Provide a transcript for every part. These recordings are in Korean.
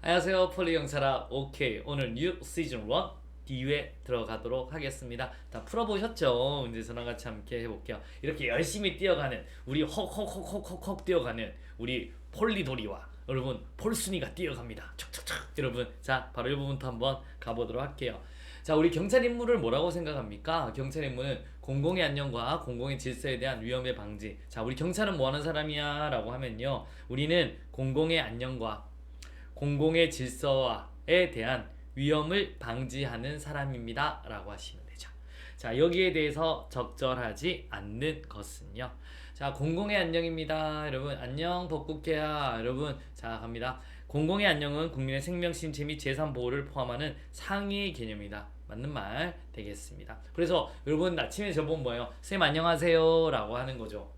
안녕하세요, 폴리 경찰아. 오케이, 오늘 뉴 시즌 1 2회 들어가도록 하겠습니다. 다 풀어보셨죠? 이제 저랑 같이 함께 해볼게요. 이렇게 열심히 뛰어가는 우리 헉헉헉헉헉 뛰어가는 우리 폴리도리와 여러분 폴순이가 뛰어갑니다. 척척척. 여러분, 자 바로 이 부분부터 한번 가보도록 할게요. 자, 우리 경찰 임무를 뭐라고 생각합니까? 경찰 임무는 공공의 안녕과 공공의 질서에 대한 위험의 방지. 자, 우리 경찰은 뭐 하는 사람이야? 라고 하면요, 우리는 공공의 안녕과 공공의 질서에 대한 위험을 방지하는 사람입니다 라고 하시면 되죠. 자, 여기에 대해서 적절하지 않는 것은요, 자, 공공의 안녕입니다. 여러분, 안녕 벚꽃개야. 여러분, 자, 갑니다. 공공의 안녕은 국민의 생명, 신체 및 재산 보호를 포함하는 상위의 개념이다. 맞는 말 되겠습니다. 그래서 여러분, 아침에 저보면 뭐예요? 쌤 안녕하세요 라고 하는 거죠.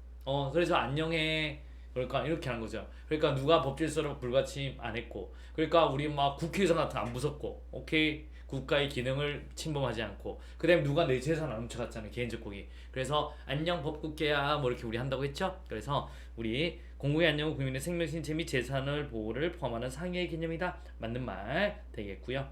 그래서 안녕해. 그러니까 이렇게 하는 거죠. 그러니까 누가 법질서로 불가침 안 했고, 그러니까 우리 막 국회의사 같은 안 무섭고, 오케이, 국가의 기능을 침범하지 않고, 그다음에 누가 내 재산 안 훔쳐갔잖아요, 개인적 고기. 그래서 안녕 법국계야 뭐 이렇게 우리 한다고 했죠. 그래서 우리 공공의 안녕은 국민의 생명, 신체 및 재산을 보호를 포함하는 상위의 개념이다. 맞는 말 되겠고요.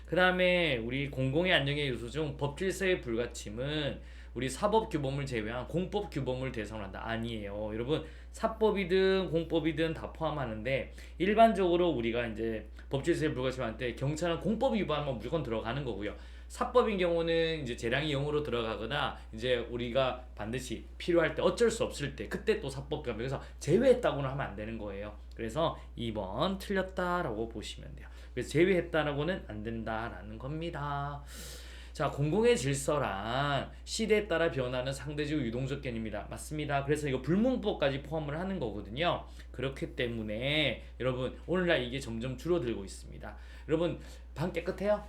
그다음에 우리 공공의 안녕의 요소 중 법질서의 불가침은 우리 사법 규범을 제외한 공법 규범을 대상으로 한다. 아니에요. 여러분, 사법이든 공법이든 다 포함하는데, 일반적으로 우리가 이제 법질서에 불과시할 때 경찰은 공법 위반하면 무조건 들어가는 거고요. 사법인 경우는 이제 재량이 0으로 들어가거나 이제 우리가 반드시 필요할 때 어쩔 수 없을 때 그때 또 사법 위반, 그래서 제외했다고는 하면 안 되는 거예요. 그래서 2번 틀렸다라고 보시면 돼요. 그래서 제외했다라고는 안 된다라는 겁니다. 자, 공공의 질서란 시대에 따라 변하는 상대적 유동적 개념이다. 맞습니다. 그래서 이거 불문법까지 포함을 하는 거거든요. 그렇기 때문에 여러분, 오늘날 이게 점점 줄어들고 있습니다. 여러분, 방 깨끗해요?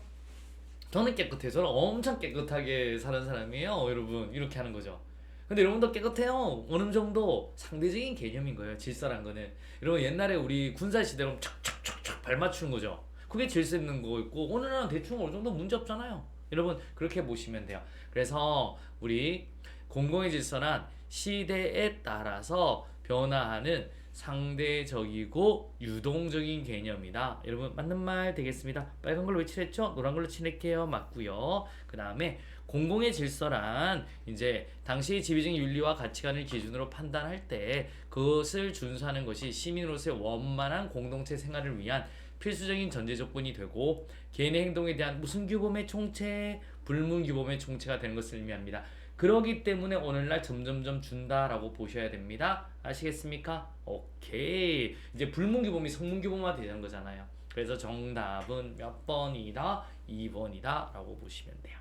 저는 깨끗해요. 저는 엄청 깨끗하게 사는 사람이에요. 여러분, 이렇게 하는 거죠. 근데 여러분도 깨끗해요. 어느 정도 상대적인 개념인 거예요. 질서란 거는. 여러분, 옛날에 우리 군사 시대로 촥촥촥촥 발 맞추는 거죠. 그게 질서 있는 거고, 오늘은 대충 어느 정도 문제 없잖아요. 여러분, 그렇게 보시면 돼요. 그래서 우리 공공의 질서란 시대에 따라서 변화하는 상대적이고 유동적인 개념이다. 여러분, 맞는 말 되겠습니다. 빨간 걸로 왜 칠했죠? 노란 걸로 칠할게요. 맞고요. 그 다음에 공공의 질서란 이제 당시의 지배적인 윤리와 가치관을 기준으로 판단할 때 그것을 준수하는 것이 시민으로서의 원만한 공동체 생활을 위한 필수적인 전제 조건이 되고, 개인의 행동에 대한 무슨 규범의 총체, 불문 규범의 총체가 되는 것을 의미합니다. 그러기 때문에 오늘날 점점점 준다라고 보셔야 됩니다. 아시겠습니까? 오케이. 이제 불문 규범이 성문 규범화 되는 거잖아요. 그래서 정답은 몇 번이다? 2번이다 라고 보시면 돼요.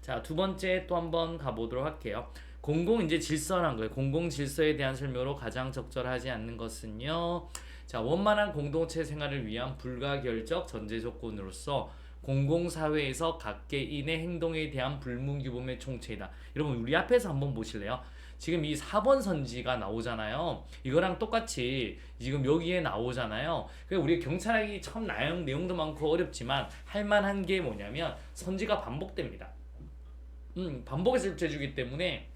자, 두 번째 또 한번 가보도록 할게요. 공공 이제 질서란 거예요. 공공 질서에 대한 설명으로 가장 적절하지 않는 것은요, 자, 원만한 공동체 생활을 위한 불가결적 전제 조건으로서 공공사회에서 각개인의 행동에 대한 불문규범의 총체이다. 여러분, 우리 앞에서 한번 보실래요? 지금 이 4번 선지가 나오잖아요. 이거랑 똑같이 지금 여기에 나오잖아요. 그러니까 우리 경찰학이 참 내용도 많고 어렵지만 할만한 게 뭐냐면 선지가 반복됩니다. 반복해서 해주기 때문에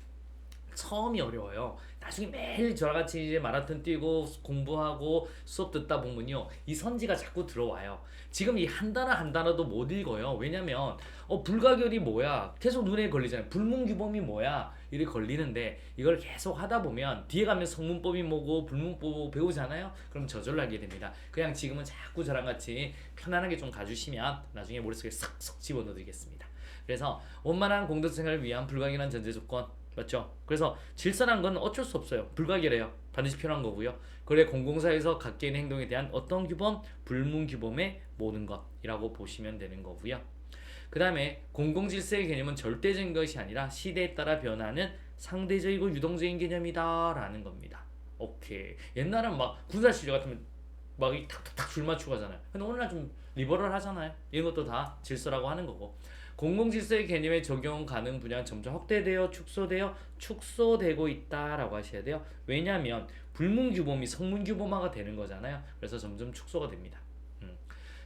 처음이 어려워요. 나중에 매일 저같이 이제 마라톤 뛰고 공부하고 수업 듣다 보면요, 이 선지가 자꾸 들어와요. 지금 이 한 단어 한 단어도 못 읽어요. 왜냐면 불가결이 뭐야? 계속 눈에 걸리잖아요. 불문규범이 뭐야? 이렇게 걸리는데, 이걸 계속 하다 보면 뒤에 가면 성문법이 뭐고 불문법 배우잖아요. 그럼 저절로 하게 됩니다. 그냥 지금은 자꾸 저랑 같이 편안하게 좀 가주시면 나중에 머릿속에 싹싹 집어넣어드리겠습니다. 그래서 원만한 공동생활을 위한 불가결한 전제 조건, 맞죠? 그래서 질서란 건 어쩔 수 없어요. 불가결해요. 반드시 필요한 거고요. 그래, 공공사에서 각개인의 행동에 대한 어떤 규범? 불문규범의 모든 것이라고 보시면 되는 거고요. 그 다음에 공공질서의 개념은 절대적인 것이 아니라 시대에 따라 변하는 상대적이고 유동적인 개념이다 라는 겁니다. 오케이. 옛날엔 막 군사 시절 같으면 막 탁탁탁 줄 맞추고 하잖아요. 근데 오늘날 좀 리버럴 하잖아요. 이런 것도 다 질서라고 하는 거고, 공공질서의 개념의 적용 가능 분야는 점점 확대되어 축소되고 있다라고 하셔야 돼요. 왜냐하면 불문규범이 성문규범화가 되는 거잖아요. 그래서 점점 축소가 됩니다.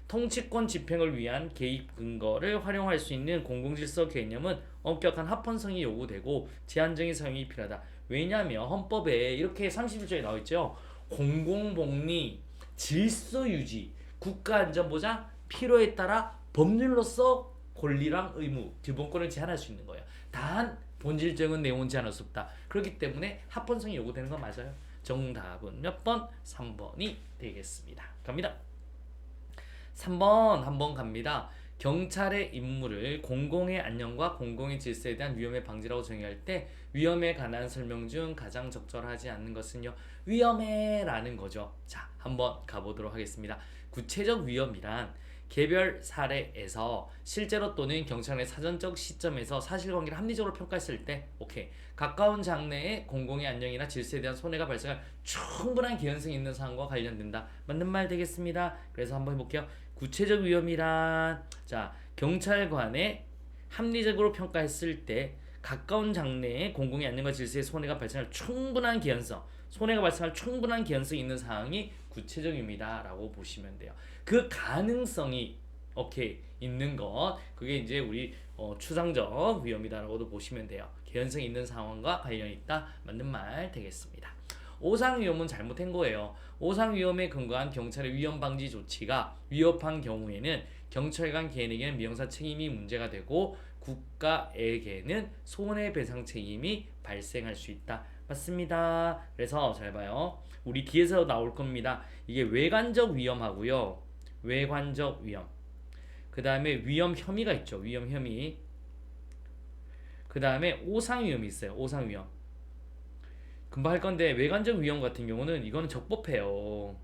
통치권 집행을 위한 개입 근거를 활용할 수 있는 공공질서 개념은 엄격한 합헌성이 요구되고 제한적인 사용이 필요하다. 왜냐하면 헌법에 이렇게 31조에 나와 있죠. 공공복리, 질서유지, 국가안전보장 필요에 따라 법률로서 권리랑 의무, 기본권을 제한할 수 있는 거예요. 단 본질적인 내용은 제한할 수 없다. 그렇기 때문에 합헌성이 요구되는 건 맞아요. 정답은 몇 번? 3번이 되겠습니다. 갑니다. 3번 한번 갑니다. 경찰의 임무를 공공의 안녕과 공공의 질서에 대한 위험의 방지라고 정의할 때 위험에 관한 설명 중 가장 적절하지 않는 것은요. 위험해라는 거죠. 자, 한번 가보도록 하겠습니다. 구체적 위험이란 개별 사례에서 실제로 또는 경찰의 사전적 시점에서 사실관계를 합리적으로 평가했을 때 오케이 가까운 장래에 공공의 안녕이나 질서에 대한 손해가 발생할 충분한 개연성이 있는 사항과 관련된다. 맞는 말 되겠습니다. 그래서 한번 해볼게요. 구체적 위험이란 자 경찰관의 합리적으로 평가했을 때 가까운 장래에 공공의 안녕과 질서에 손해가 발생할 충분한 개연성 손해가 발생할 충분한 개연성이 있는 사항이 구체적 위험이다라고 보시면 돼요. 그 가능성이 오케이 있는 것 그게 이제 우리 추상적 위험이다라고도 보시면 돼요. 개연성이 있는 상황과 관련이 있다. 맞는 말 되겠습니다. 오상 위험은 잘못된 거예요. 오상 위험에 근거한 경찰의 위험 방지 조치가 위협한 경우에는 경찰관 개인에게는 미용사 책임이 문제가 되고 국가에게는 손해배상 책임이 발생할 수 있다. 맞습니다. 그래서 잘 봐요. 우리 뒤에서 나올 겁니다. 이게 외관적 위험하고요. 외관적 위험. 그 다음에 위험 혐의가 있죠. 위험 혐의. 그 다음에 오상 위험이 있어요. 오상 위험. 금방 할 건데 외관적 위험 같은 경우는 이거는 적법해요.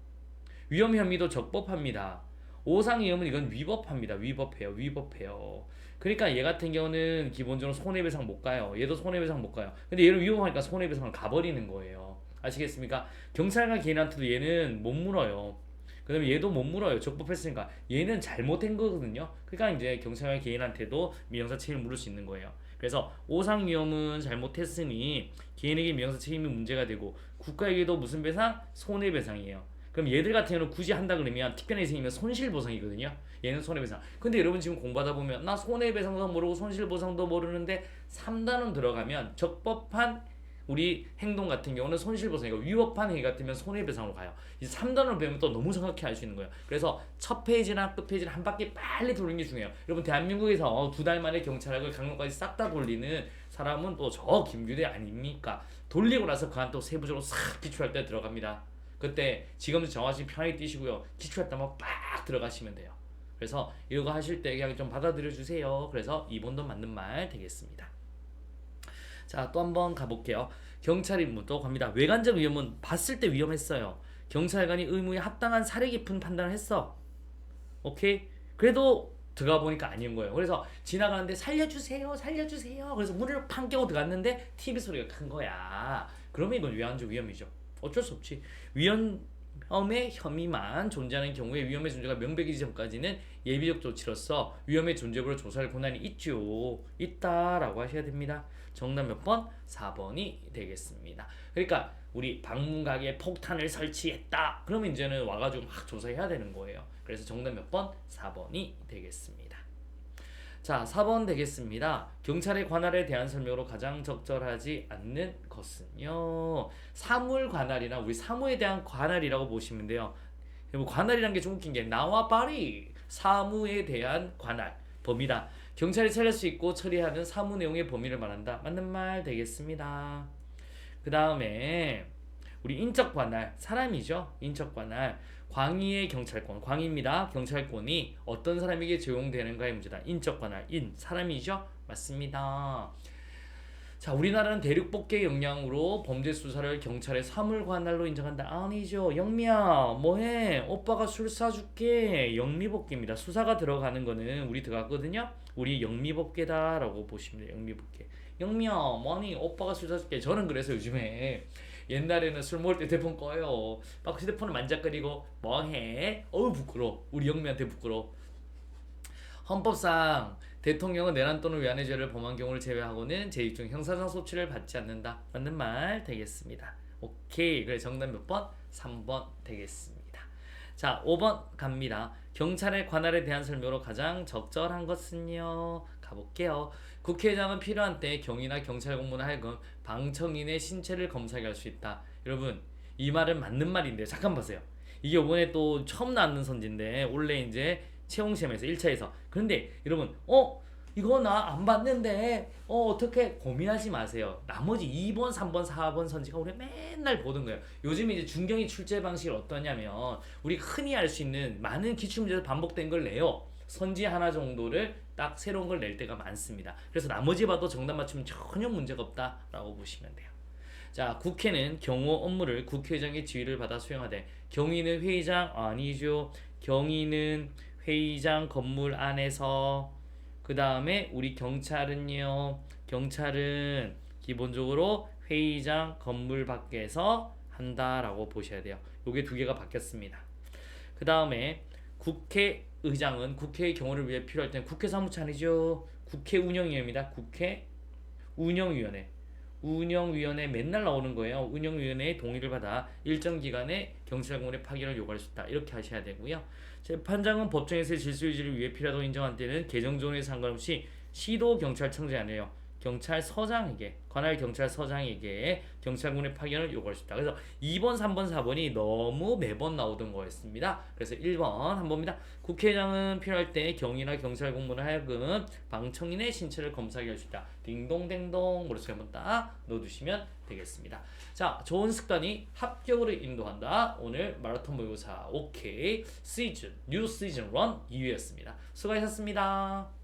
위험 혐의도 적법합니다. 오상 위험은 이건 위법합니다. 위법해요. 그러니까 얘 같은 경우는 기본적으로 손해배상 못 가요. 얘도 손해배상 못 가요. 근데 얘는 위법하니까 손해배상을 가버리는 거예요. 아시겠습니까? 경찰관 개인한테도 얘는 못 물어요. 그 다음에 얘도 못 물어요. 적법했으니까. 얘는 잘못된 거거든요. 그러니까 이제 경찰관 개인한테도 미용사 책임을 물을 수 있는 거예요. 그래서 오상 위험은 잘못했으니 개인에게 미용사 책임이 문제가 되고 국가에게도 무슨 배상? 손해배상이에요. 그럼 얘들 같은 경우는 굳이 한다 그러면 특별한 희생이면 손실보상이거든요. 얘는 손해배상. 근데 여러분 지금 공부하다 보면 나 손해배상도 모르고 손실보상도 모르는데 3단원 들어가면 적법한 우리 행동 같은 경우는 손실보상이고 위법한 행위 같으면 손해배상으로 가요. 이 3단원을 배우면 또 너무 정확히 알 수 있는 거예요. 그래서 첫 페이지나 끝 페이지를 한 바퀴 빨리 돌리는 게 중요해요. 여러분 대한민국에서 2달 만에 경찰학을 강론까지 싹 다 돌리는 사람은 또 저 김규대 아닙니까? 돌리고 나서 그한 또 세부적으로 싹 기출할 때 들어갑니다. 그때 지금도 정하시 편하게 뛰시고요. 기출할 때만 빡 들어가시면 돼요. 그래서 이거 하실 때 그냥 좀 받아들여 주세요. 그래서 2번도 맞는 말 되겠습니다. 자, 또 한번 가볼게요. 경찰 임무도 갑니다. 외관적 위험은 봤을 때 위험했어요. 경찰관이 의무에 합당한 사려 깊은 판단을 했어. 오케이? 그래도 들어가 보니까 아닌 거예요. 그래서 지나가는데 살려주세요. 그래서 문을 팡 깨고 들어갔는데 TV 소리가 큰 거야. 그러면 이건 외관적 위험이죠. 어쩔 수 없지. 위험의 혐의만 존재하는 경우에 위험의 존재가 명백이기 전까지는 예비적 조치로서 위험의 존재 여부를 조사할 권한이 있다라고 하셔야 됩니다. 정답 몇 번? 4번이 되겠습니다. 그러니까 우리 방문 가게에 폭탄을 설치했다. 그러면 이제는 와가지고 막 조사해야 되는 거예요. 그래서 정답 몇 번? 4번이 되겠습니다. 자, 4번 되겠습니다. 경찰의 관할에 대한 설명으로 가장 적절하지 않는 것은요. 사물 관할이나 우리 사무에 대한 관할이라고 보시면 돼요. 관할이라는 게 좀 웃긴 게 나와 바리 사무에 대한 관할 범위다. 경찰이 처리할 수 있고 처리하는 사무 내용의 범위를 말한다. 맞는 말 되겠습니다. 그 다음에 우리 인적 관할 사람이죠. 인적 관할 광의의 경찰권 광의입니다. 경찰권이 어떤 사람에게 적용되는가의 문제다. 인적 관할 사람이죠. 맞습니다. 자, 우리나라는 대륙법계 역량으로 범죄 수사를 경찰의 사물 관할로 인정한다. 아니죠. 영미야 뭐해? 오빠가 술 사줄게. 영미법계입니다. 수사가 들어가는 거는 우리 들어갔거든요. 우리 영미법계다라고 보시면 돼요. 영미법계. 영미야 뭐니? 오빠가 술 사줄게. 저는 그래서 요즘에 옛날에는 술 먹을 때 휴대폰 꺼요. 막 휴대폰을 만작거리고 뭐해? 어우 부끄러워. 우리 영미한테 부끄러워. 헌법상 대통령은 내란 또는 외환의 죄를 범한 경우를 제외하고는 제2중 형사상 소치를 받지 않는다. 맞는 말 되겠습니다. 오케이. 그래 정답 몇 번? 3번 되겠습니다. 자, 5번 갑니다. 경찰의 관할에 대한 설명으로 가장 적절한 것은요. 가볼게요. 국회의장은 필요한 때 경위나 경찰 공무원 하여금 방청인의 신체를 검사하게 할 수 있다. 여러분 이 말은 맞는 말인데 잠깐 보세요. 이게 이번에 또 처음 나왔는 선지인데 원래 이제 채용 시험에서 1차에서 그런데 여러분 이거 나 안 봤는데 어떻게 고민하지 마세요. 나머지 2번, 3번, 4번 선지가 우리 맨날 보던 거예요. 요즘 이제 중경이 출제 방식이 어떠냐면 우리 흔히 알 수 있는 많은 기출문제에서 반복된 걸 내요. 선지 하나 정도를 딱 새로운 걸 낼 때가 많습니다. 그래서 나머지 봐도 정답 맞추면 전혀 문제가 없다라고 보시면 돼요. 자, 국회는 경호 업무를 국회의장의 지휘를 받아 수행하되 경위는 회의장 아니죠. 경위는 회의장 건물 안에서 그 다음에 우리 경찰은요. 경찰은 기본적으로 회의장 건물 밖에서 한다라고 보셔야 돼요. 요게 두 개가 바뀌었습니다. 그 다음에 국회의장은 국회의 경호를 위해 필요할 때는 국회 사무처 아니죠. 국회 운영위원회입니다. 국회 운영위원회. 운영위원회 맨날 나오는 거예요. 운영위원회의 동의를 받아 일정 기간에 경찰공무원의 파견을 요구할 수 있다. 이렇게 하셔야 되고요. 재판장은 법정에서의 질서 유지를 위해 필요하다고 인정한 때는 개정조항에 상관없이 시도경찰청장이 아니에요. 경찰서장에게 관할 경찰서장에게 경찰군의 파견을 요구할 수 있다. 그래서 2번, 3번, 4번이 너무 매번 나오던 거였습니다. 그래서 1번 한 번입니다. 국회의장은 필요할 때 경위나 경찰 공무원을 하여금 방청인의 신체를 검사하게 할 수 있다. 딩동댕동 머릿속에 한번 딱 넣어두시면 되겠습니다. 자, 좋은 습관이 합격으로 인도한다. 오늘 마라톤 모의고사 오케이 시즌 뉴 시즌 1 2회였습니다. 수고하셨습니다.